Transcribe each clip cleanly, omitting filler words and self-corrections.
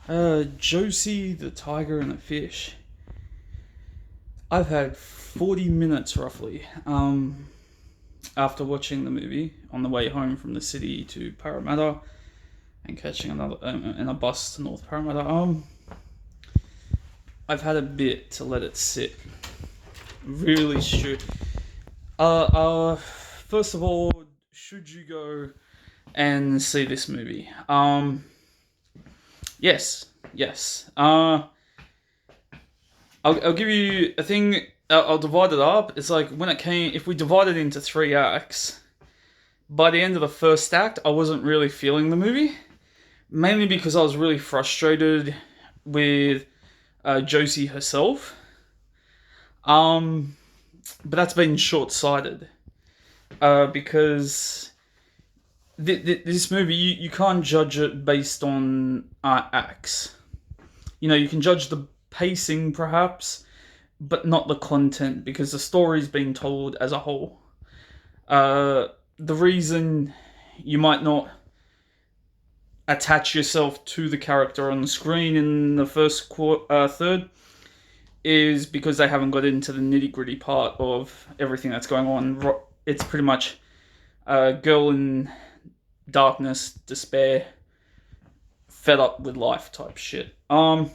Josee, the tiger and the fish. I've had 40 minutes roughly after watching the movie on the way home from the city to Parramatta and catching another in a bus to North Parramatta. I've had a bit to let it sit. Really should. First of all, should you go and see this movie? Yes. I'll give you a thing. I'll divide it up. It's like if we divide it into three acts, by the end of the first act, I wasn't really feeling the movie. Mainly because I was really frustrated with Josee herself. But that's been short-sighted. Because this movie, you can't judge it based on acts. You can judge the pacing perhaps, but not the content, because the story's being told as a whole. The reason you might not attach yourself to the character on the screen in the first third is because they haven't got into the nitty-gritty part of everything that's going on. It's pretty much a girl in darkness, despair, fed up with life type shit. And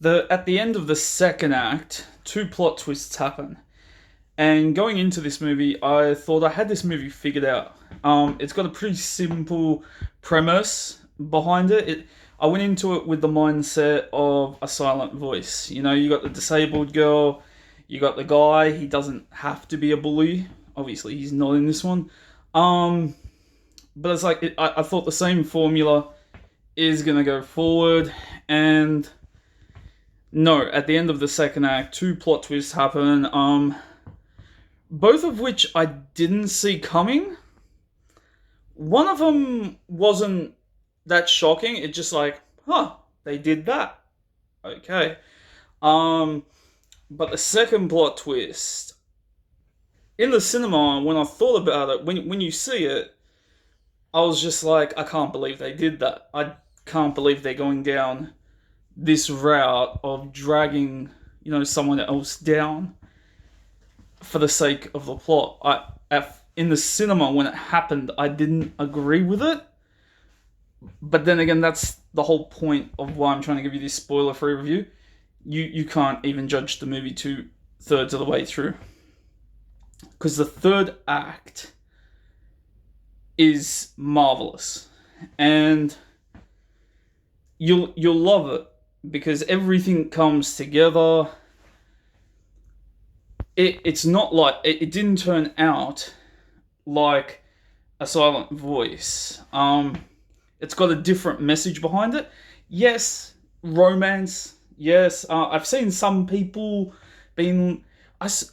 at the end of the second act, two plot twists happen. And going into this movie, I thought I had this movie figured out. It's got a pretty simple premise behind it. I went into it with the mindset of A Silent Voice. You got the disabled girl, you got the guy. He doesn't have to be a bully. Obviously, he's not in this one. But it's like I thought the same formula is gonna go forward, and no, at the end of the second act, two plot twists happen. Both of which I didn't see coming. One of them wasn't that shocking. It's just like, they did that. Okay. But the second plot twist, in the cinema, when I thought about it, when you see it, I was just like, I can't believe they did that. I can't believe they're going down this route of dragging, someone else down for the sake of the plot. In the cinema, when it happened, I didn't agree with it. But then again, that's the whole point of why I'm trying to give you this spoiler-free review. You can't even judge the movie 2/3 of the way through. Because the third act is marvelous. And you'll love it, because everything comes together. It's not like... It didn't turn out like A Silent Voice. It's got a different message behind it. Yes, romance. Yes, I've seen some people being... It's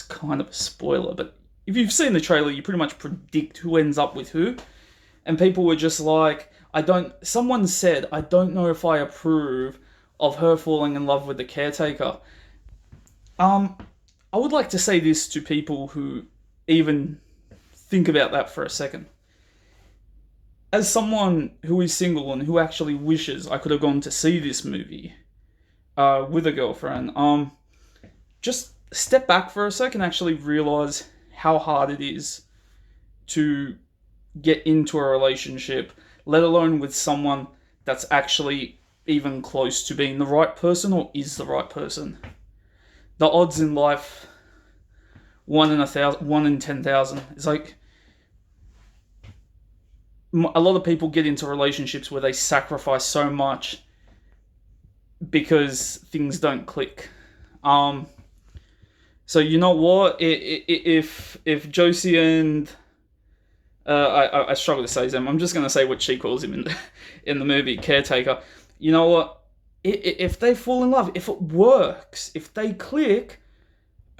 kind of a spoiler, but if you've seen the trailer, you pretty much predict who ends up with who. And people were just like, someone said, I don't know if I approve of her falling in love with the caretaker. I would like to say this to people who even think about that for a second. As someone who is single and who actually wishes I could have gone to see this movie with a girlfriend, just step back for a second and actually realize how hard it is to get into a relationship, let alone with someone that's actually even close to being the right person or is the right person. The odds in life, 1 in 1,000, 1 in 10,000. It's like a lot of people get into relationships where they sacrifice so much because things don't click. So you know what? If Josee and I struggle to say his name. I'm just gonna say what she calls him in the movie, caretaker. You know what? If they fall in love, if it works, if they click,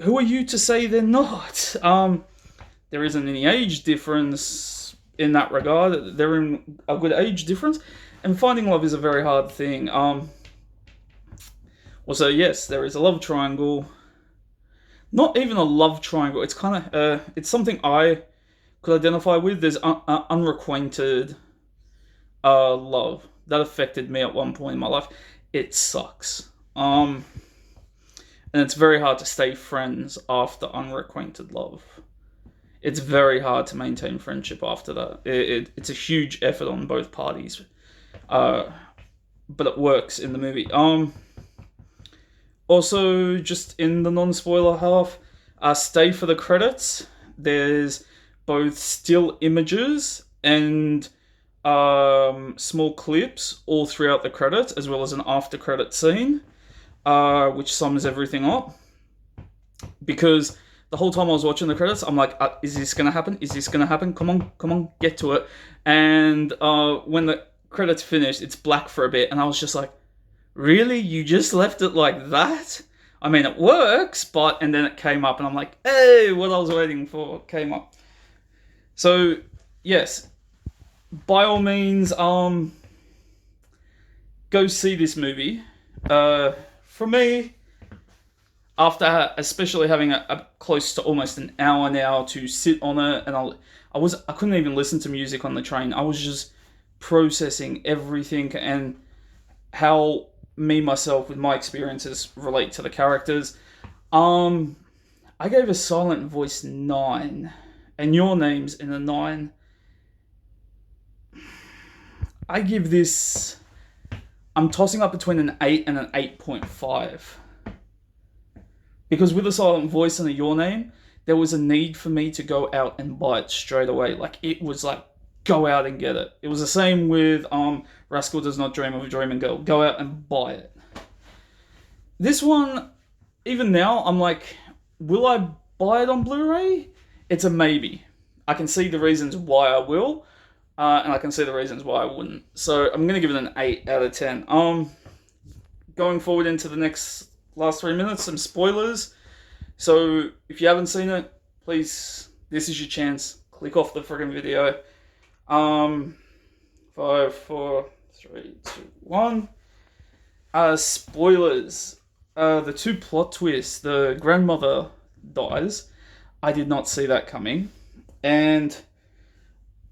who are you to say they're not? There isn't any age difference in that regard. They're in a good age difference, and finding love is a very hard thing. Also, yes, there is a love triangle. Not even a love triangle. It's kind of it's something I could identify with. There's unrequited love that affected me at one point in my life. It sucks. And it's very hard to stay friends after unrequited love. It's very hard to maintain friendship after that. It's a huge effort on both parties, but it works in the movie. Also, just in the non-spoiler half, stay for the credits. There's both still images and small clips all throughout the credits, as well as an after-credit scene, which sums everything up. Because the whole time I was watching the credits, I'm like, is this going to happen? Is this going to happen? Come on, get to it. And when the credits finished, it's black for a bit, and I was just like, really? You just left it like that? I mean, it works, but... And then it came up, and I'm like, hey, what I was waiting for came up. So, yes, by all means, go see this movie. For me, after especially having a close to almost an hour now to sit on it, and I couldn't even listen to music on the train. I was just processing everything and how me myself with my experiences relate to the characters. I gave A Silent Voice 9, and your name's in a 9. I give this... I'm tossing up between an 8 and an 8.5. Because with A Silent Voice and a Your Name, there was a need for me to go out and buy it straight away. Like, it was like, go out and get it. It was the same with Rascal Does Not Dream of a Dreaming Girl. Go out and buy it. This one, even now, I'm like, will I buy it on Blu-ray? It's a maybe. I can see the reasons why I will, and I can see the reasons why I wouldn't. So I'm going to give it an 8 out of 10. Going forward into the last 3 minutes, some spoilers. So if you haven't seen it, please, this is your chance. Click off the friggin' video. 5, 4, 3, 2, 1. Spoilers. The 2 plot twists. The grandmother dies. I did not see that coming. And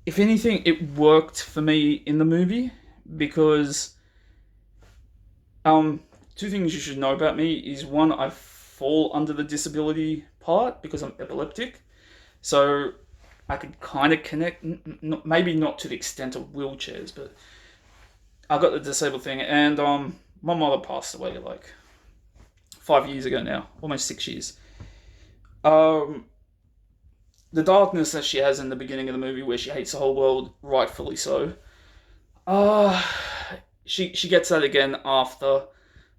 if anything, it worked for me in the movie because 2 things you should know about me is, one, I fall under the disability part because I'm epileptic. So I could kind of connect, maybe not to the extent of wheelchairs, but I got the disabled thing. And my mother passed away like 5 years ago now, almost 6 years. The darkness that she has in the beginning of the movie, where she hates the whole world, rightfully so. She gets that again after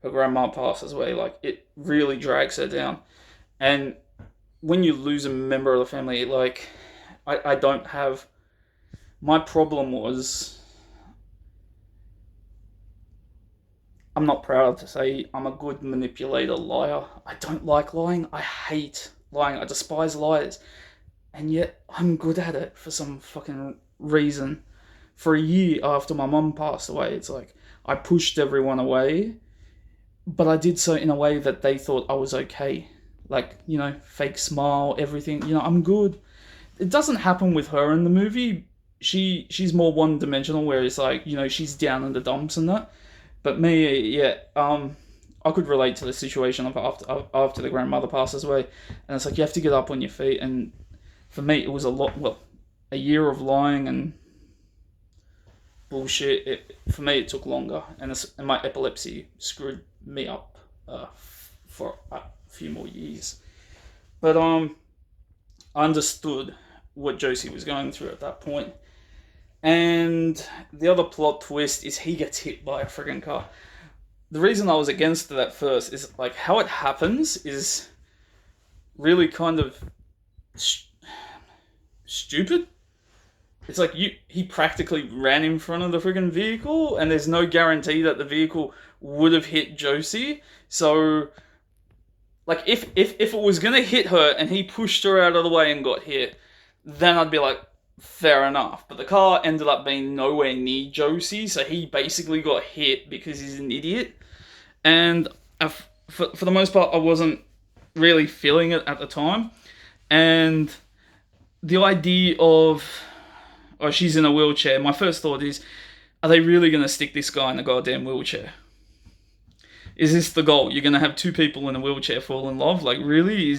her grandma passes away. Like, it really drags her down. And when you lose a member of the family, like, I don't have... My problem was... I'm not proud to say I'm a good manipulator, liar. I don't like lying. I hate lying. I despise liars. And yet, I'm good at it for some fucking reason. For a year after my mum passed away, it's like, I pushed everyone away, but I did so in a way that they thought I was okay. Like, you know, fake smile, everything. You know, I'm good. It doesn't happen with her in the movie. She's more one-dimensional, where it's like, you know, she's down in the dumps and that. But me, yeah, I could relate to the situation of after the grandmother passes away. And it's like, you have to get up on your feet. And for me, it was a year of lying and bullshit. For me, it took longer. And my epilepsy screwed me up for a few more years. But I understood what Josee was going through at that point. And the other plot twist is he gets hit by a friggin' car. The reason I was against it at first is, like, how it happens is really kind of stupid. It's like he practically ran in front of the friggin' vehicle, and there's no guarantee that the vehicle would have hit Josee. So, like, if it was gonna hit her and he pushed her out of the way and got hit, then I'd be like, fair enough. But the car ended up being nowhere near Josee, so he basically got hit because he's an idiot. And for the most part, I wasn't really feeling it at the time. And the idea of, oh, she's in a wheelchair. My first thought is, are they really going to stick this guy in a goddamn wheelchair? Is this the goal? You're going to have two people in a wheelchair fall in love? Like, really?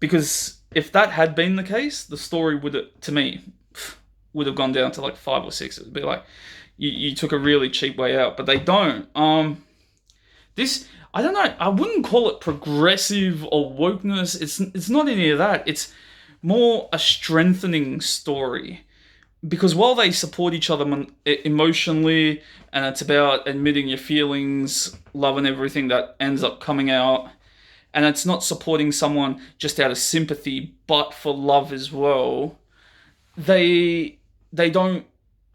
Because if that had been the case, the story to me, would have gone down to like 5 or 6. It would be like, you took a really cheap way out, but they don't. This, I don't know. I wouldn't call it progressive or wokeness. It's not any of that. It's more a strengthening story, because while they support each other emotionally, and it's about admitting your feelings, love, and everything that ends up coming out, and it's not supporting someone just out of sympathy, but for love as well. They don't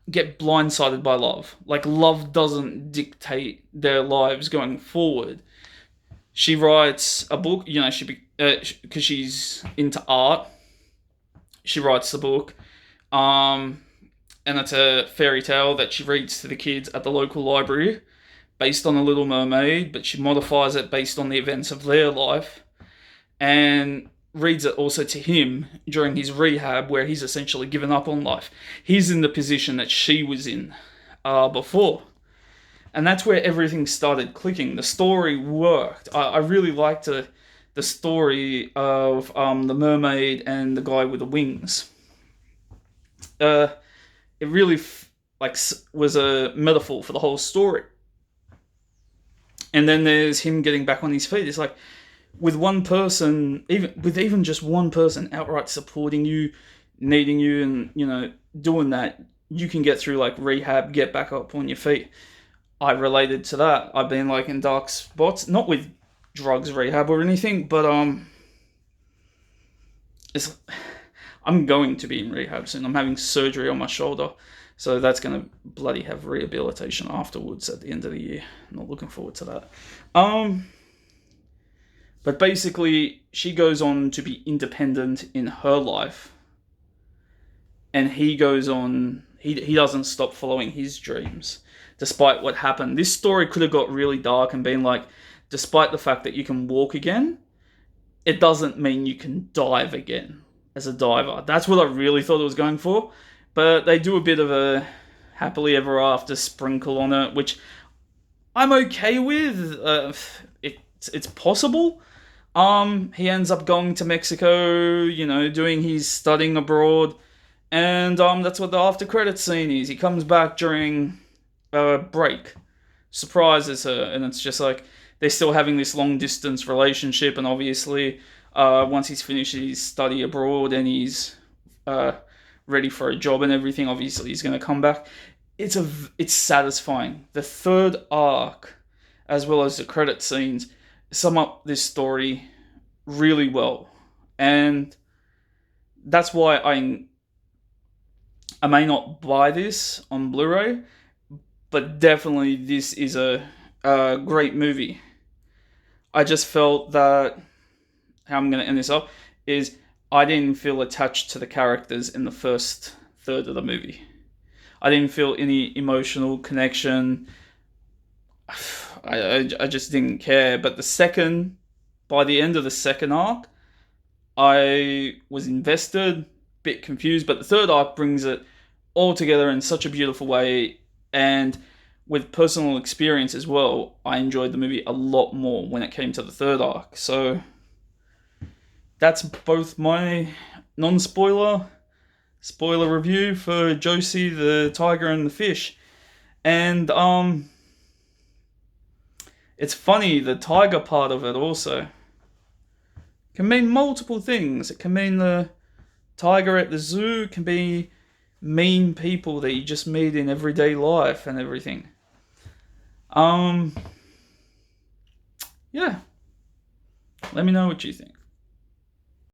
get blindsided by love. Like, love doesn't dictate their lives going forward. She writes a book, because she's into art. She writes the book, and it's a fairy tale that she reads to the kids at the local library, based on The Little Mermaid, but she modifies it based on the events of their life, and reads it also to him during his rehab, where he's essentially given up on life. He's in the position that she was in before. And that's where everything started clicking. The story worked. I really liked the story of the mermaid and the guy with the wings. It really was a metaphor for the whole story. And then there's him getting back on his feet. It's like, with one person, even just one person outright supporting you, needing you, and doing that, you can get through like rehab, get back up on your feet. I related to that. I've been like in dark spots, not with drugs, rehab, or anything, but I'm going to be in rehab soon. I'm having surgery on my shoulder, so that's gonna bloody have rehabilitation afterwards at the end of the year. I'm not looking forward to that. But basically, she goes on to be independent in her life, and he goes on. He doesn't stop following his dreams, despite what happened. This story could have got really dark and been like, despite the fact that you can walk again, it doesn't mean you can dive again as a diver. That's what I really thought it was going for. But they do a bit of a happily ever after sprinkle on it, which I'm okay with. It's possible. He ends up going to Mexico, doing his studying abroad, and that's what the after credits scene is. He comes back during a break, surprises her, and it's just like they're still having this long distance relationship, and obviously, once he's finished his study abroad and he's ready for a job and everything, obviously he's going to come back. It's satisfying. The third arc, as well as the credit scenes, sum up this story really well, and that's why I may not buy this on Blu-ray, but definitely this is a great movie. I just felt that, how I'm going to end this up, is I didn't feel attached to the characters in the first third of the movie. I didn't feel any emotional connection. I just didn't care. But by the end of the second arc, I was invested, bit confused, but the third arc brings it all together in such a beautiful way, and with personal experience as well, I enjoyed the movie a lot more when it came to the third arc. So that's both my non-spoiler, spoiler review for Josee, the Tiger and the Fish. And it's funny, the tiger part of it also can mean multiple things. It can mean the tiger at the zoo, it can be mean people that you just meet in everyday life and everything. Yeah. Let me know what you think.